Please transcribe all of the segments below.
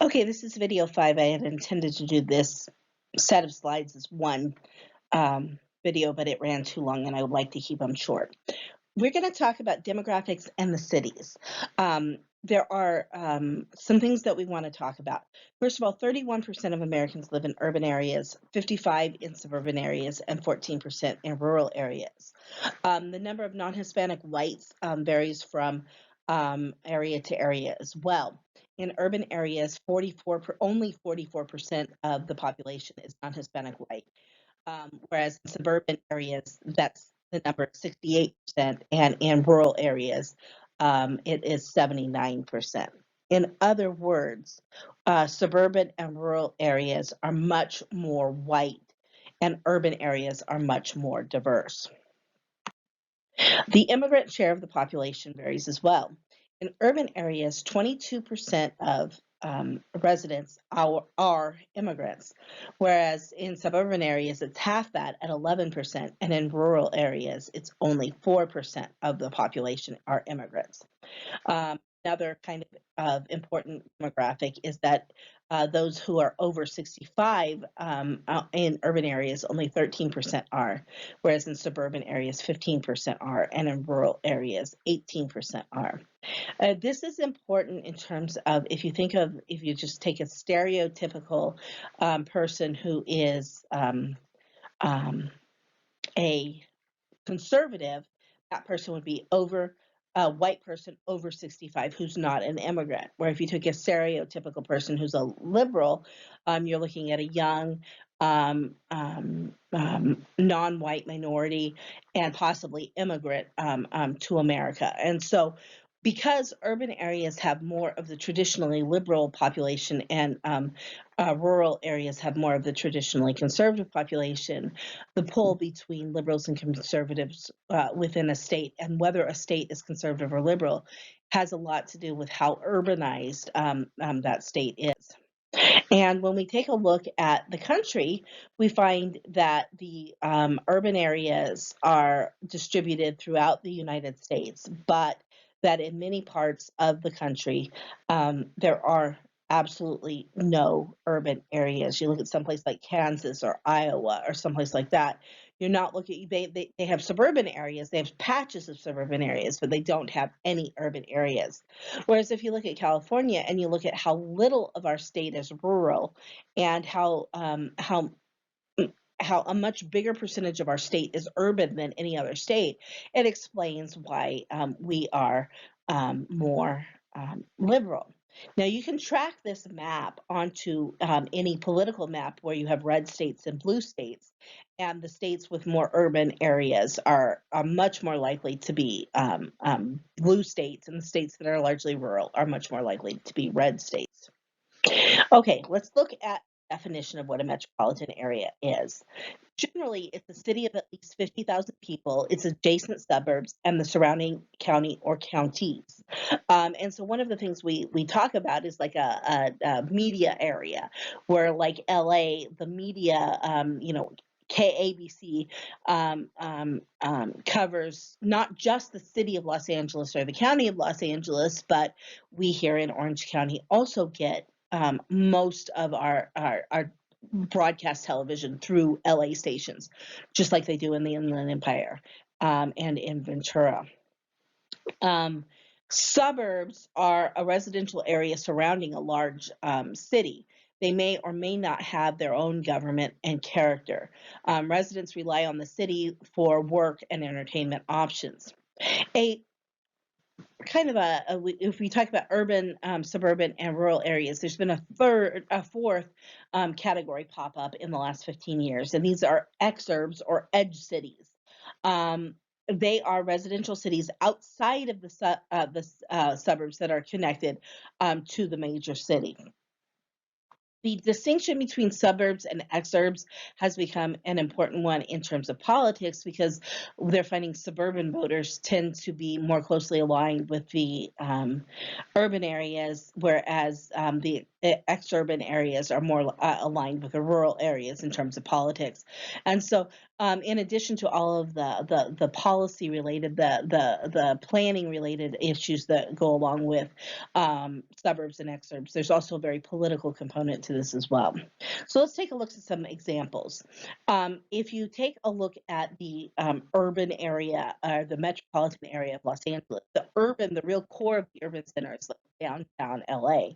Okay, this is video 5. I had intended to do this set of slides as one video, but it ran too long and I would like to keep them short. We're going to talk about demographics and the cities. There are some things that we want to talk about. First of all, 31% of Americans live in urban areas, 55% in suburban areas, and 14% in rural areas. The number of non-Hispanic whites varies from area to area as well. In urban areas, only 44% of the population is non-Hispanic white, whereas in suburban areas, that's the number 68%, and in rural areas, it is 79%. In other words, suburban and rural areas are much more white, and urban areas are much more diverse. The immigrant share of the population varies as well. In urban areas, 22% of residents are immigrants, whereas in suburban areas, it's half that at 11%, and in rural areas, it's only 4% of the population are immigrants. Another kind of important demographic is that those who are over 65 in urban areas, only 13% are, whereas in suburban areas, 15% are, and in rural areas, 18% are. This is important in terms of if you just take a stereotypical person who is a conservative, that person would be a white person over 65 who's not an immigrant. Where if you took a stereotypical person who's a liberal, you're looking at a young, non-white minority and possibly immigrant to America. And so because urban areas have more of the traditionally liberal population and rural areas have more of the traditionally conservative population, the pull between liberals and conservatives within a state and whether a state is conservative or liberal has a lot to do with how urbanized that state is. And when we take a look at the country, we find that the urban areas are distributed throughout the United States, but that in many parts of the country, there are absolutely no urban areas. You look at someplace like Kansas or Iowa or someplace like that, you're not looking, they have suburban areas, they have patches of suburban areas, but they don't have any urban areas. Whereas if you look at California and you look at how little of our state is rural and how a much bigger percentage of our state is urban than any other state, it explains why we are more liberal. Now, you can track this map onto any political map where you have red states and blue states, and the states with more urban areas are much more likely to be blue states, and the states that are largely rural are much more likely to be red states. Okay, let's look at the definition of what a metropolitan area is. Generally, it's a city of at least 50,000 people, its adjacent suburbs, and the surrounding county or counties. And so one of the things we talk about is like a media area where like LA, the media, KABC covers not just the city of Los Angeles or the county of Los Angeles, but we here in Orange County also get most of our broadcast television through LA stations, just like they do in the Inland Empire and in Ventura. Suburbs are a residential area surrounding a large city. They may or may not have their own government and character. Residents rely on the city for work and entertainment options. If we talk about urban, suburban, and rural areas, there's been a fourth category pop up in the last 15 years, and these are exurbs or edge cities. They are residential cities outside of the suburbs that are connected to the major city. The distinction between suburbs and exurbs has become an important one in terms of politics because they're finding suburban voters tend to be more closely aligned with the urban areas, whereas the exurban areas are more aligned with the rural areas in terms of politics. And so, in addition to all of the policy related, the planning related issues that go along with suburbs and exurbs, there's also a very political component to this as well. So let's take a look at some examples. If you take a look at the urban area, or the metropolitan area of Los Angeles, the real core of the urban center is like downtown LA.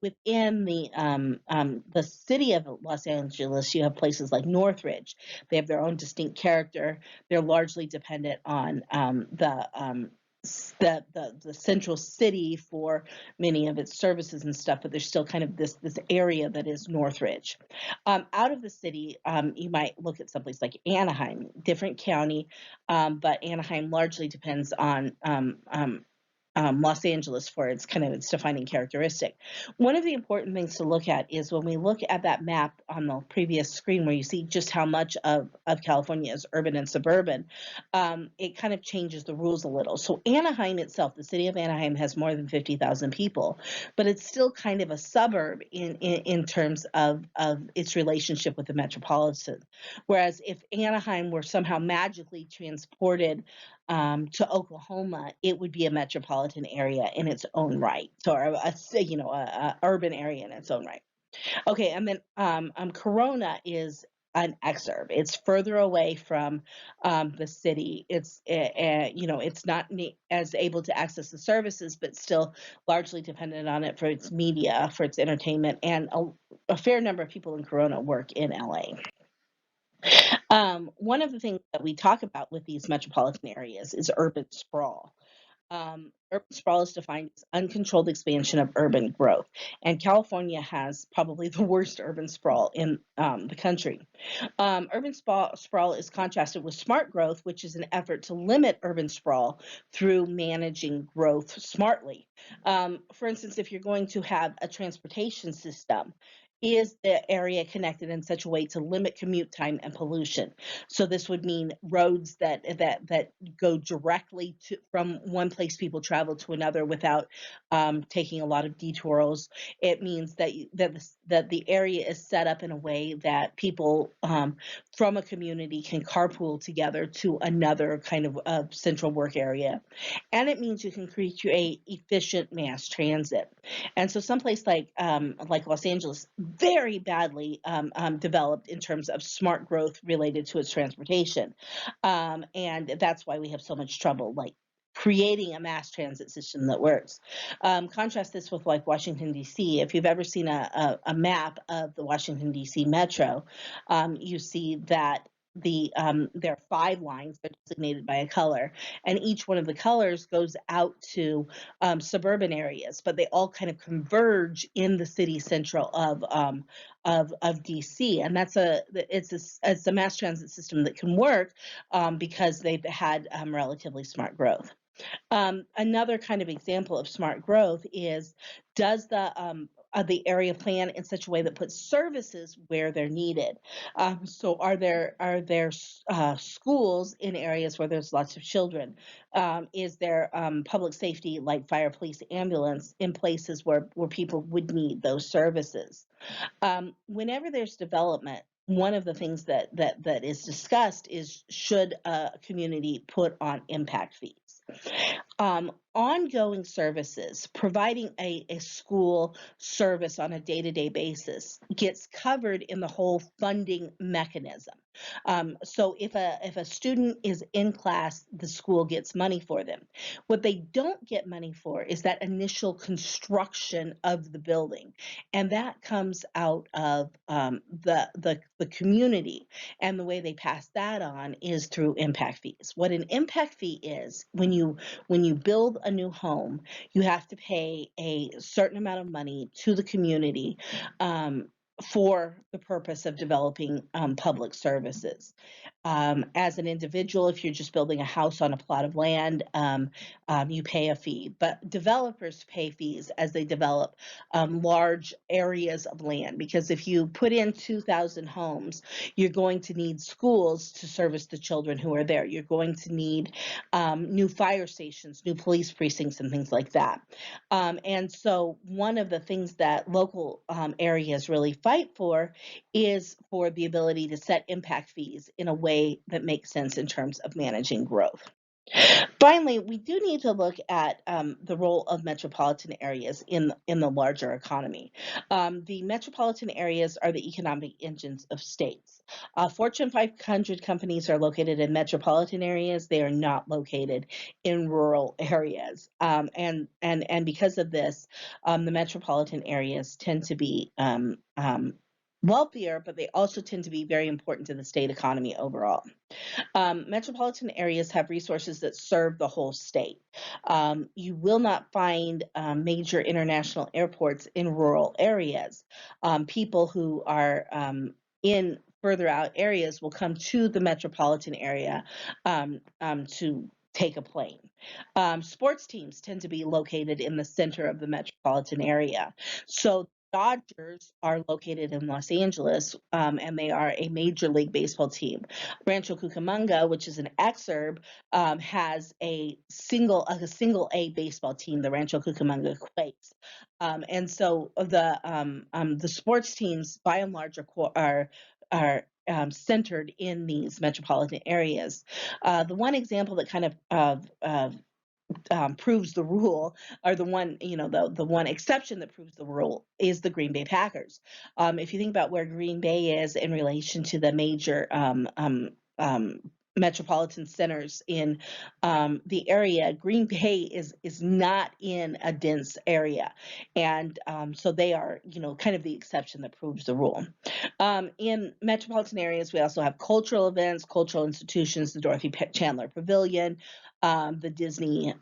Within the city of Los Angeles, you have places like Northridge. They have their own distinct character. They're largely dependent on the central city for many of its services and stuff, but there's still kind of this area that is Northridge. Out of the city, you might look at someplace like Anaheim, different county, but Anaheim largely depends on Los Angeles for its defining characteristic. One of the important things to look at is when we look at that map on the previous screen, where you see just how much of California is urban and suburban, it kind of changes the rules a little. So Anaheim itself, the city of Anaheim, has more than 50,000 people, but it's still kind of a suburb in terms of its relationship with the metropolitan. Whereas if Anaheim were somehow magically transported to Oklahoma, it would be a metropolitan area in its own right, so a urban area in its own right. Okay, and then Corona is an exurb. It's further away from the city. It's not as able to access the services, but still largely dependent on it for its media, for its entertainment, and a fair number of people in Corona work in LA. One of the things that we talk about with these metropolitan areas is urban sprawl. Urban sprawl is defined as uncontrolled expansion of urban growth, and California has probably the worst urban sprawl in the country. Urban sprawl is contrasted with smart growth, which is an effort to limit urban sprawl through managing growth smartly. For instance, if you're going to have a transportation system, is the area connected in such a way to limit commute time and pollution? So this would mean roads that go directly from one place people travel to another without taking a lot of detours. It means that the area is set up in a way that people from a community can carpool together to another kind of central work area, and it means you can create efficient mass transit. And so someplace like Los Angeles, very badly developed in terms of smart growth related to its transportation, and that's why we have so much trouble like creating a mass transit system that works. Contrast this with like Washington D.C. If you've ever seen a map of the Washington D.C. metro, you see that there are 5 lines that are designated by a color, and each one of the colors goes out to suburban areas, but they all kind of converge in the city central of DC, and it's a mass transit system that can work because they've had relatively smart growth. Another kind of example of smart growth is, does the area plan in such a way that puts services where they're needed? So are there schools in areas where there's lots of children? Is there public safety like fire, police, ambulance in places where people would need those services? Whenever there's development, one of the things that is discussed is, should a community put on impact fees? Ongoing services, providing a school service on a day-to-day basis, gets covered in the whole funding mechanism. So if a student is in class, the school gets money for them. What they don't get money for is that initial construction of the building, and that comes out of the community. And the way they pass that on is through impact fees. What an impact fee is, when you build a new home, you have to pay a certain amount of money to the community for the purpose of developing public services. As an individual, if you're just building a house on a plot of land, you pay a fee. But developers pay fees as they develop large areas of land, because if you put in 2,000 homes, you're going to need schools to service the children who are there. You're going to need new fire stations, new police precincts, and things like that. And so one of the things that local areas really fight for is for the ability to set impact fees in a way that makes sense in terms of managing growth. Finally, we do need to look at the role of metropolitan areas in the larger economy. The metropolitan areas are the economic engines of states. Fortune 500 companies are located in metropolitan areas. They are not located in rural areas, and because of this, the metropolitan areas tend to be wealthier, but they also tend to be very important to the state economy overall. Metropolitan areas have resources that serve the whole state. You will not find major international airports in rural areas. People who are in further out areas will come to the metropolitan area to take a plane. Sports teams tend to be located in the center of the metropolitan area. So Dodgers are located in Los Angeles, and they are a Major League Baseball team. Rancho Cucamonga, which is an exurb, has a single A baseball team, the Rancho Cucamonga Quakes, and so the sports teams, by and large, are centered in these metropolitan areas. The one example that kind of proves the rule, or the one, the one exception that proves the rule, is the Green Bay Packers. If you think about where Green Bay is in relation to the major metropolitan centers in the area, Green Bay is not in a dense area, and so they are, kind of the exception that proves the rule. In metropolitan areas, we also have cultural events, cultural institutions, the Dorothy Chandler Pavilion, the Disney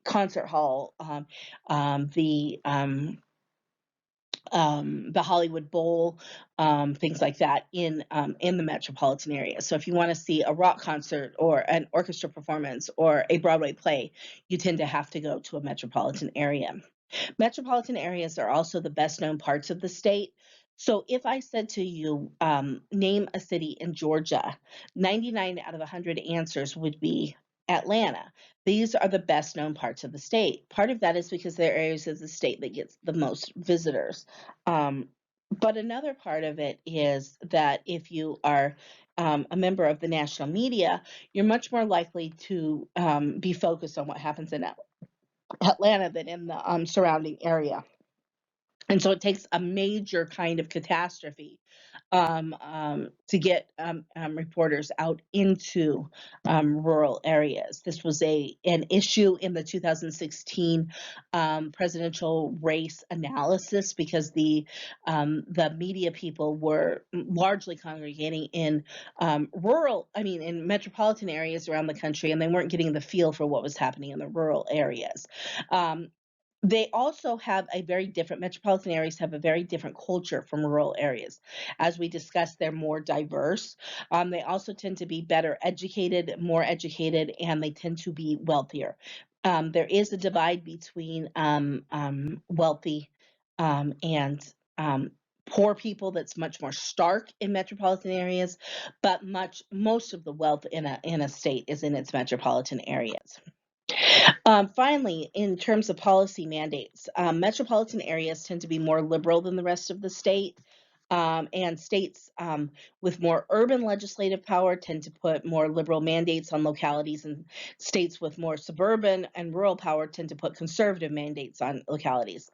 concert hall, the Hollywood Bowl, things like that in the metropolitan area. So if you want to see a rock concert or an orchestra performance or a Broadway play, you tend to have to go to a metropolitan area. Metropolitan areas are also the best known parts of the state. So if I said to you, name a city in Georgia, 99 out of 100 answers would be Atlanta. These are the best known parts of the state. Part of that is because they're areas of the state that gets the most visitors. But another part of it is that if you are a member of the national media, you're much more likely to be focused on what happens in Atlanta than in the surrounding area. And so it takes a major kind of catastrophe to get reporters out into rural areas. This was an issue in the 2016 presidential race analysis, because the media people were largely congregating in in metropolitan areas around the country, and they weren't getting the feel for what was happening in the rural areas. They also have metropolitan areas have a very different culture from rural areas. As we discussed, they're more diverse. They also tend to be better educated, more educated, and they tend to be wealthier. There is a divide between wealthy and poor people that's much more stark in metropolitan areas, but most of the wealth in a state is in its metropolitan areas. Finally, in terms of policy mandates, metropolitan areas tend to be more liberal than the rest of the state. And states with more urban legislative power tend to put more liberal mandates on localities, and states with more suburban and rural power tend to put conservative mandates on localities.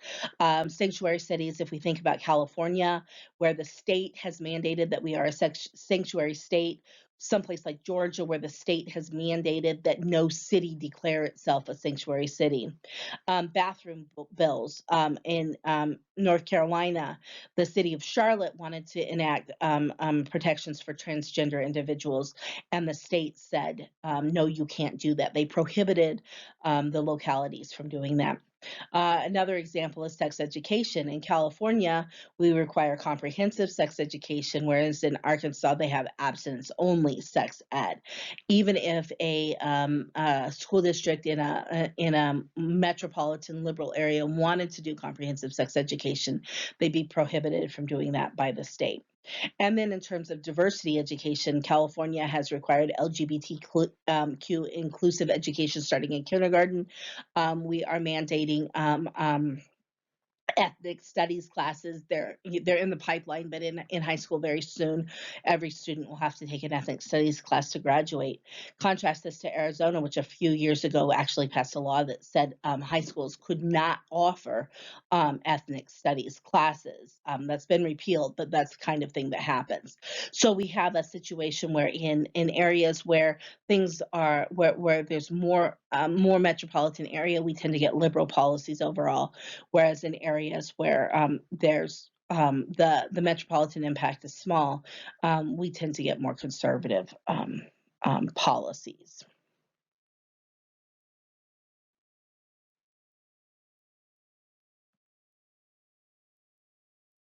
Sanctuary cities, if we think about California, where the state has mandated that we are a sanctuary state, someplace like Georgia, where the state has mandated that no city declare itself a sanctuary city. Bathroom bills in North Carolina, the city of Charlotte wanted to enact protections for transgender individuals, and the state said, no, you can't do that. They prohibited the localities from doing that. Another example is sex education. In California, we require comprehensive sex education, whereas in Arkansas, they have abstinence only sex ed. Even if a school district in a metropolitan liberal area wanted to do comprehensive sex education, they'd be prohibited from doing that by the state. And then in terms of diversity education, California has required LGBTQ inclusive education starting in kindergarten. We are mandating ethnic studies classes. They're in the pipeline, but in high school very soon, every student will have to take an ethnic studies class to graduate. Contrast this to Arizona, which a few years ago actually passed a law that said high schools could not offer ethnic studies classes. That's been repealed, but that's the kind of thing that happens. So we have a situation where in areas where things are where there's more metropolitan area, we tend to get liberal policies overall, whereas in areas where there's the metropolitan impact is small, we tend to get more conservative policies.